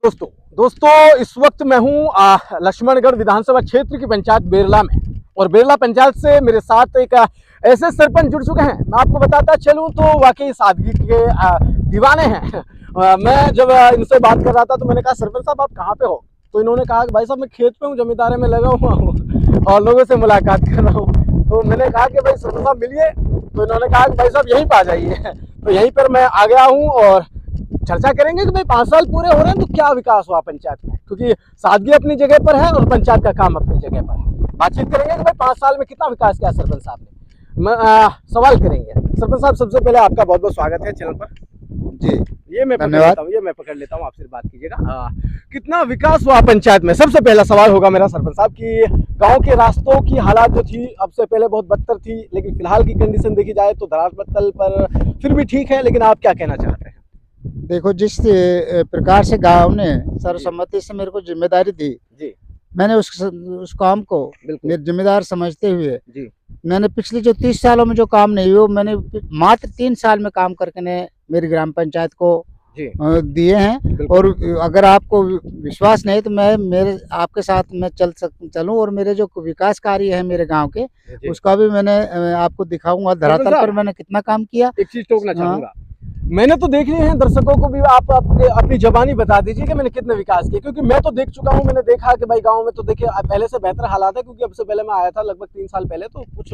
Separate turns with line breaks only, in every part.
दोस्तों इस वक्त मैं हूँ लक्ष्मणगढ़ विधानसभा क्षेत्र की पंचायत बेरला में। और बेरला पंचायत से मेरे साथ एक ऐसे सरपंच जुड़ चुके हैं, मैं आपको बताता चलूं तो वाकई सादगी के दीवाने हैं। मैं जब इनसे बात कर रहा था तो मैंने कहा सरपंच साहब आप कहाँ पे हो, तो इन्होंने कहा कि भाई साहब मैं खेत पे हूँ, जमींदारी में लगा हुआ हूँ और लोगों से मुलाकात कर रहा हूँ। तो मैंने कहा कि भाई सरपंच साहब मिलिए, तो इन्होंने कहा कि भाई साहब यहीं पर आ जाइए। तो यहीं पर मैं आ गया हूँ और चर्चा करेंगे कि भाई 5 साल पूरे हो रहे हैं तो क्या विकास हुआ पंचायत में, क्योंकि सादगी अपनी जगह पर है और पंचायत का काम अपनी जगह पर है। बातचीत करेंगे कि भाई 5 साल में कितना विकास किया सरपंच साहब ने। सवाल करेंगे। सरपंच साहब सबसे पहले आपका बहुत बहुत स्वागत है चैनल पर।
जी
ये मैं पकड़ लेता हूँ, आपसे बात कीजिएगा। कितना विकास हुआ पंचायत में, सबसे पहला सवाल होगा मेरा सरपंच साहब कि गांव के रास्तों की हालात जो थी अब से पहले बहुत बदतर थी, लेकिन फिलहाल की कंडीशन देखी जाए तो धरातल पर फिर भी ठीक है, लेकिन आप क्या कहना चाहते हैं?
देखो, जिस प्रकार से गांव ने सर्वसम्मति से मेरे को जिम्मेदारी दी
जी,
मैंने उस काम को मेरी जिम्मेदार समझते हुए
जी,
मैंने पिछले जो 30 सालों में जो काम नहीं हुए मैंने मात्र 3 साल में काम करके ने मेरी ग्राम पंचायत को दिए हैं। और अगर आपको विश्वास नहीं तो मैं मेरे आपके साथ मैं चलूं और मेरे जो विकास कार्य है मेरे गांव के उसका भी मैंने आपको दिखाऊंगा धरातल पर मैंने कितना काम किया।
एक चीज टोकना चाहूंगा, मैंने तो देख लिए हैं, दर्शकों को भी आप अपनी जबानी बता दीजिए कि मैंने कितने विकास किए, क्योंकि मैं तो देख चुका हूं। मैंने देखा कि भाई गांव में तो देखिए पहले से बेहतर हालात है, क्योंकि अब से पहले मैं आया था लगभग 3 साल पहले, तो कुछ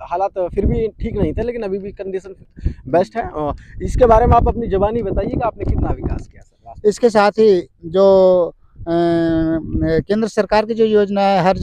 हालात फिर भी ठीक नहीं थे, लेकिन अभी भी कंडीशन बेस्ट है। इसके बारे में आप अपनी जबानी बताइए कि आपने कितना विकास किया सर।
इसके साथ ही जो केंद्र सरकार की जो योजना है हर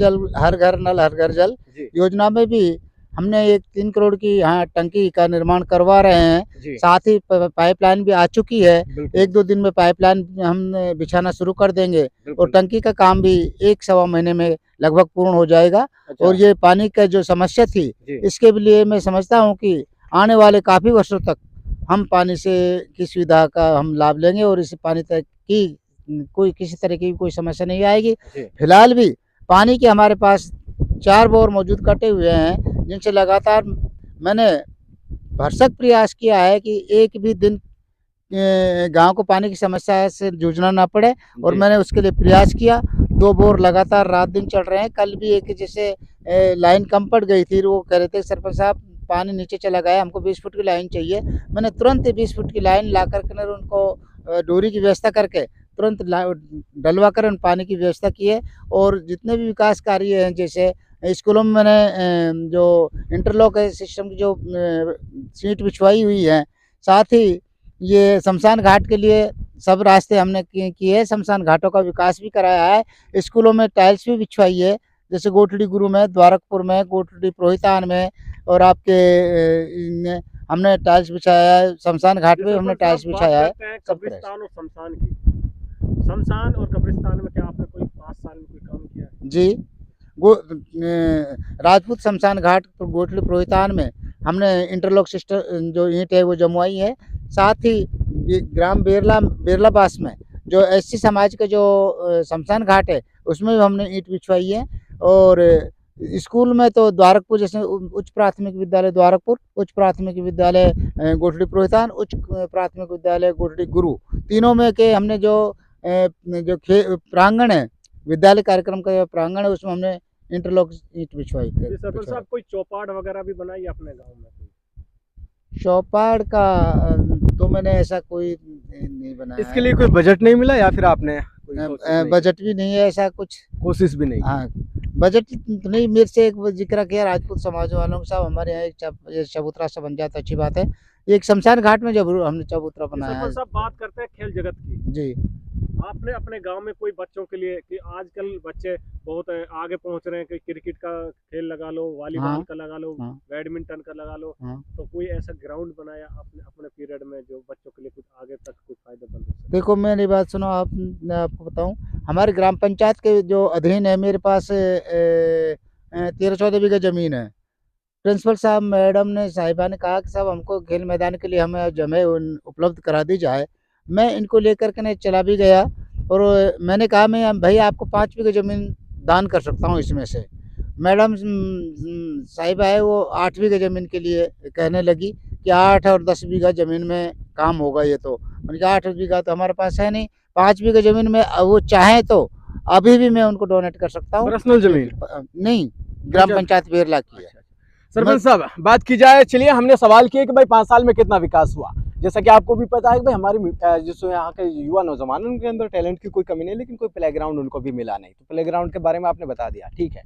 घर नल हर घर जल योजना में भी हमने एक 3 करोड़ की यहाँ टंकी का निर्माण करवा रहे हैं। साथ ही पाइपलाइन भी आ चुकी है, 1-2 दिन में पाइपलाइन हम बिछाना शुरू कर देंगे और टंकी का काम भी 1-1.25 महीने में लगभग पूर्ण हो जाएगा।
अच्छा।
और ये पानी का जो समस्या थी इसके लिए मैं समझता हूँ कि आने वाले काफ़ी वर्षों तक हम पानी से की सुविधा का हम लाभ लेंगे और इस पानी तक की कोई किसी तरह की कोई समस्या नहीं आएगी। फिलहाल भी पानी के हमारे पास 4 बोर मौजूद कटे हुए हैं, जिनसे लगातार मैंने भरसक प्रयास किया है कि एक भी दिन गांव को पानी की समस्या से जूझना ना पड़े और मैंने उसके लिए प्रयास किया। 2 बोर लगातार रात दिन चल रहे हैं। कल भी एक जैसे लाइन कम पड़ गई थी, वो कह रहे थे सरपंच साहब पानी नीचे चला गया, हमको 20 फुट की लाइन चाहिए। मैंने तुरंत 20 फुट की लाइन ला करके उनको डोरी की व्यवस्था करके तुरंत डलवा कर उन पानी की व्यवस्था की है। और जितने भी विकास कार्य हैं, जैसे स्कूलों में मैंने जो इंटरलॉक सिस्टम की जो सीट बिछवाई हुई है, साथ ही ये शमशान घाट के लिए सब रास्ते हमने किए हैं। शमशान घाटों का विकास भी कराया है। स्कूलों में टाइल्स भी बिछवाई है, जैसे गोठड़ी गुरु में, द्वारकपुर में, गोठड़ी प्रोहितान में और आपके हमने टाइल्स बिछाया है। शमशान घाट में हमने टाइल्स बिछाया है।
कब्रिस्तान और शमशान और कब्रिस्तान में क्या आपने कोई 5 साल में कोई काम किया है?
जी, राजपूत शमशान घाट गोठड़ी प्रोहितान में हमने इंटरलॉक सिस्टम जो ईंट है वो जमवाई है। साथ ही ग्राम बेरलाबास में जो एससी समाज का जो शमशान घाट है उसमें भी हमने ईंट बिछवाई है। और स्कूल में तो द्वारकपुर जैसे उच्च प्राथमिक विद्यालय द्वारकपुर, उच्च प्राथमिक विद्यालय गोठड़ी प्रोहितान, उच्च प्राथमिक विद्यालय गोठड़ी गुरु, तीनों में के हमने जो प्रांगण है, विद्यालय कार्यक्रम का प्रांगण है, उसमें हमने इंटरलॉक ईंट बिछवाई।
सरपंच साहब कोई चौपाट वगैरह भी बनाई अपने गांव में?
चौपाड़ का तो मैंने ऐसा कोई नहीं बनाया।
इसके लिए कोई बजट नहीं मिला या फिर आपने
बजट भी नहीं है, ऐसा कुछ
कोशिश भी नहीं?
हाँ, बजट नहीं। मेरे से एक जिक्र किया राजपूत समाज वालों के साथ, हमारे यहाँ एक चबूतरा सा बन जाता अच्छी बात है। एक शमशान घाट में जब हमने चबूतरा बनाया है।
सब बात करते हैं खेल जगत की।
जी,
आपने अपने गांव में कोई बच्चों के लिए, कि आजकल बच्चे बहुत आगे पहुंच रहे हैं, कि क्रिकेट का खेल लगा लो, वॉलीबॉल का लगा लो, बैडमिंटन का लगा लो, तो कोई ऐसा ग्राउंड बनाया आपने अपने पीरियड में जो बच्चों के लिए कुछ आगे तक कुछ फायदेमंद हो सके?
देखो मेरी बात सुनो, मैं आपको बताऊं, हमारे ग्राम पंचायत के जो अधीन है मेरे पास 13-14 बीघा जमीन है। प्रिंसिपल साहब मैडम ने साहिबा ने कहा कि साहब हमको खेल मैदान के लिए हमें जगह उपलब्ध करा दी जाए। मैं इनको लेकर के चला भी गया और मैंने कहा मैं भाई आपको 5 बीघा ज़मीन दान कर सकता हूँ इसमें से। मैडम साहिबा है वो 8 बीघा ज़मीन के लिए कहने लगी कि 8 और 10 बीघा ज़मीन में काम होगा ये तो। मैंने कहा 8 बीघा तो हमारे पास है नहीं, 5 बीघा जमीन में वो चाहे तो अभी भी मैं उनको डोनेट कर सकता हूँ।
पर्सनल जमीन
नहीं, ग्राम पंचायत बेरला की है।
सरपंच साहब बात की जाए, चलिए हमने सवाल किया कि भाई 5 साल में कितना विकास हुआ। जैसा कि आपको भी पता है कि भाई हमारी जो यहाँ के युवा नौजवान उनके अंदर टैलेंट की कोई कमी नहीं, लेकिन कोई प्लेग्राउंड उनको भी मिला नहीं। तो प्लेग्राउंड के बारे में आपने बता दिया, ठीक है।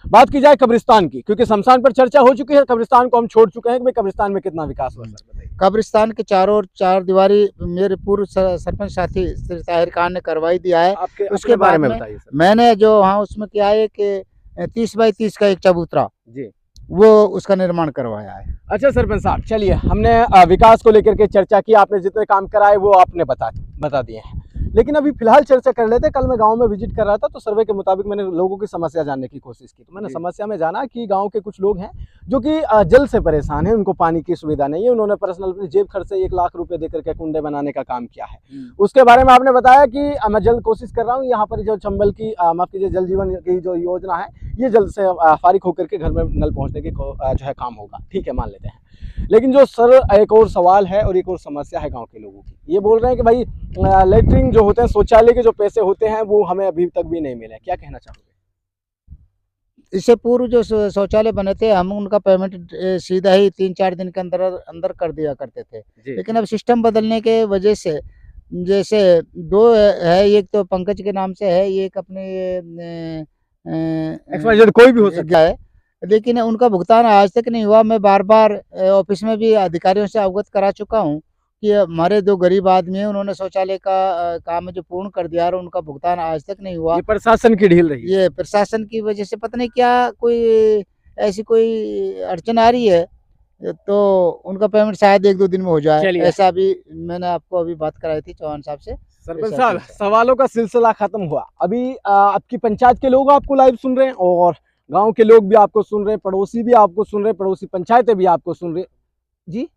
बात की जाए कब्रिस्तान की, क्योंकि शमशान पर चर्चा हो चुकी है, कब्रिस्तान को हम छोड़ चुके हैं कि भाई कब्रिस्तान में कितना विकास हुआ, सर बताइए।
कब्रिस्तान के चारों ओर 4 दीवारी मेरे पूर्व सरपंच साथी श्री ताहिर खान ने करवाई दिया है।
आपके
उसके
बारे
बाद
में
में
बताइए सर।
मैंने जो वहाँ उसमें किया है कि 30 बाई 30 का एक चबूतरा,
जी,
वो उसका निर्माण करवाया है।
अच्छा सरपंच साहब, चलिए हमने विकास को लेकर के चर्चा की, आपने जितने काम कराए वो आपने बता दिए हैं। लेकिन अभी फिलहाल चर्चा कर लेते हैं। कल मैं गांव में विजिट कर रहा था, तो सर्वे के मुताबिक मैंने लोगों की समस्या जानने की कोशिश की। तो मैंने समस्या में जाना कि गांव के कुछ लोग हैं जो कि जल से परेशान हैं, उनको पानी की सुविधा नहीं है। उन्होंने पर्सनल अपनी जेब खर्च से 1 लाख रुपए देकर के कुंडे बनाने का काम किया है। उसके बारे में आपने बताया कि मैं जल्द कोशिश कर रहा हूँ, यहाँ पर जो चंबल की माफ कीजिए जल जीवन की जो योजना है, ये जल्द से फारिग होकर के घर में नल पहुँचने की जो है काम होगा, ठीक है, मान लेते हैं। लेकिन जो सर एक और सवाल है और एक और समस्या है गांव के लोगों की, ये बोल रहे हैं कि भाई लेटरिन जो होते हैं, शौचालय के जो पैसे होते हैं वो हमें अभी तक भी नहीं मिले। क्या कहना चाहोगे?
इससे पूर्व जो शौचालय बने थे, हम उनका पेमेंट सीधा ही 3-4 दिन के अंदर कर दिया करते थे। लेकिन अब सिस्टम बदलने के वजह से जैसे 2 है, एक तो पंकज के नाम से है, एक अपने
XYZ कोई भी हो सकता
है, लेकिन उनका भुगतान आज तक नहीं हुआ। मैं बार-बार ऑफिस में भी अधिकारियों से अवगत करा चुका हूँ कि हमारे 2 गरीब आदमी हैं, उन्होंने शौचालय का काम जो पूर्ण कर दिया और उनका भुगतान आज तक नहीं हुआ।
ये प्रशासन की ढील रही है।
ये प्रशासन की वजह से पता नहीं क्या कोई ऐसी कोई अड़चन आ रही है, तो उनका पेमेंट शायद 1-2 दिन में हो जाए। ऐसा भी मैंने आपको अभी बात कराई थी चौहान साहब से।
सरपंच साहब, सवालों का सिलसिला खत्म हुआ। अभी आपकी पंचायत के लोग आपको लाइव सुन रहे हैं और गांव के लोग भी आपको सुन रहे हैं, पड़ोसी भी आपको सुन रहे हैं, पड़ोसी पंचायतें भी आपको सुन रही जी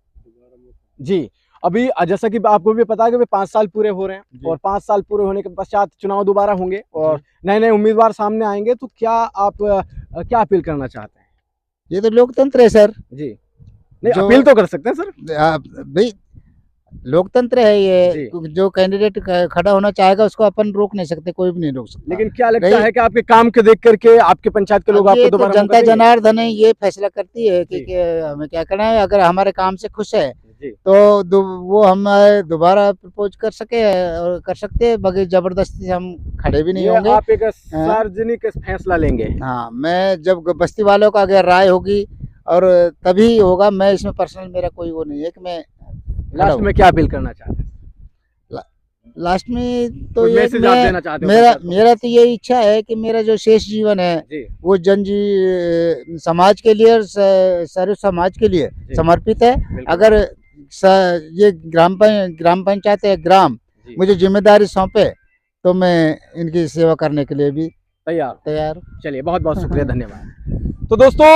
जी। अभी जैसा कि आपको भी पता है कि 5 साल पूरे हो रहे हैं और 5 साल पूरे होने के पश्चात चुनाव दोबारा होंगे और नए उम्मीदवार सामने आएंगे, तो क्या आप क्या अपील करना चाहते हैं?
ये तो लोकतंत्र है सर
जी। नहीं, अपील तो कर सकते हैं सर।
भाई लोकतंत्र है ये, जो कैंडिडेट खड़ा होना चाहेगा उसको अपन रोक नहीं सकते, कोई भी नहीं रोक सकता।
लेकिन क्या लगता है कि आपके काम के देख करके आपके पंचायत के लोग आपको दोबारा
जनता जनार्दन है, ये फैसला करती है कि हमें क्या करना है। अगर हमारे काम से खुश है तो वो हम दोबारा प्रपोज कर सके और कर सकते हैं, बगैर जबरदस्ती से हम खड़े भी नहीं होंगे।
आप एक सार्वजनिक फैसला लेंगे? हाँ,
मैं जब बस्ती वालों का अगर राय होगी और तभी होगा। मैं इसमें पर्सनल मेरा कोई वो नहीं है कि मैं
लास्ट में क्या अपील करना चाहते हैं?
लास्ट में तो
ये देना चाहते हो?
मेरा तो ये इच्छा है कि मेरा जो शेष जीवन है वो समाज के लिए और सर्व समाज के लिए समर्पित है। अगर ये ग्राम पंचायत है, ग्राम मुझे जिम्मेदारी सौंपे तो मैं इनकी सेवा करने के लिए भी तैयार।
चलिए, बहुत बहुत शुक्रिया, धन्यवाद। तो दोस्तों,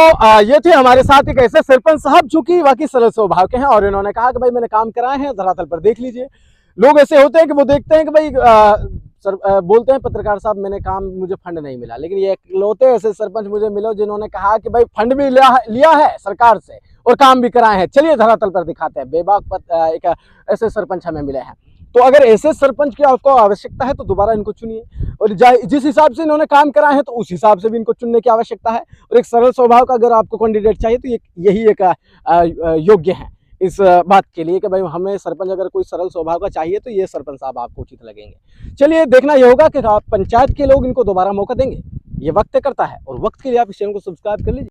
ये थे हमारे साथ एक ऐसे सरपंच साहब जो कि वाकई सरल स्वभाव के हैं और इन्होंने कहा कि भाई मैंने काम कराए हैं, धरातल पर देख लीजिए। लोग ऐसे होते हैं कि वो देखते हैं कि भाई बोलते हैं पत्रकार साहब मैंने काम, मुझे फंड नहीं मिला, लेकिन ये इकलौते ऐसे सरपंच मुझे मिले जिन्होंने कहा कि भाई फंड भी लिया है सरकार से और काम भी कराए हैं। चलिए धरातल पर दिखाते हैं। बेबाक एक ऐसे सरपंच हमें मिले हैं। तो अगर ऐसे सरपंच की आपको आवश्यकता है तो दोबारा इनको चुनिए, और जिस हिसाब से इन्होंने काम कराए हैं तो उस हिसाब से भी इनको चुनने की आवश्यकता है। और एक सरल स्वभाव का अगर आपको कैंडिडेट चाहिए तो यही एक योग्य है इस बात के लिए कि भाई हमें सरपंच अगर कोई सरल स्वभाव का चाहिए तो ये सरपंच साहब आपको उचित लगेंगे। चलिए, देखना ये होगा कि पंचायत के लोग इनको दोबारा मौका देंगे, ये वक्त करता है। और वक्त के लिए आप इस चैनल को सब्सक्राइब कर लीजिए।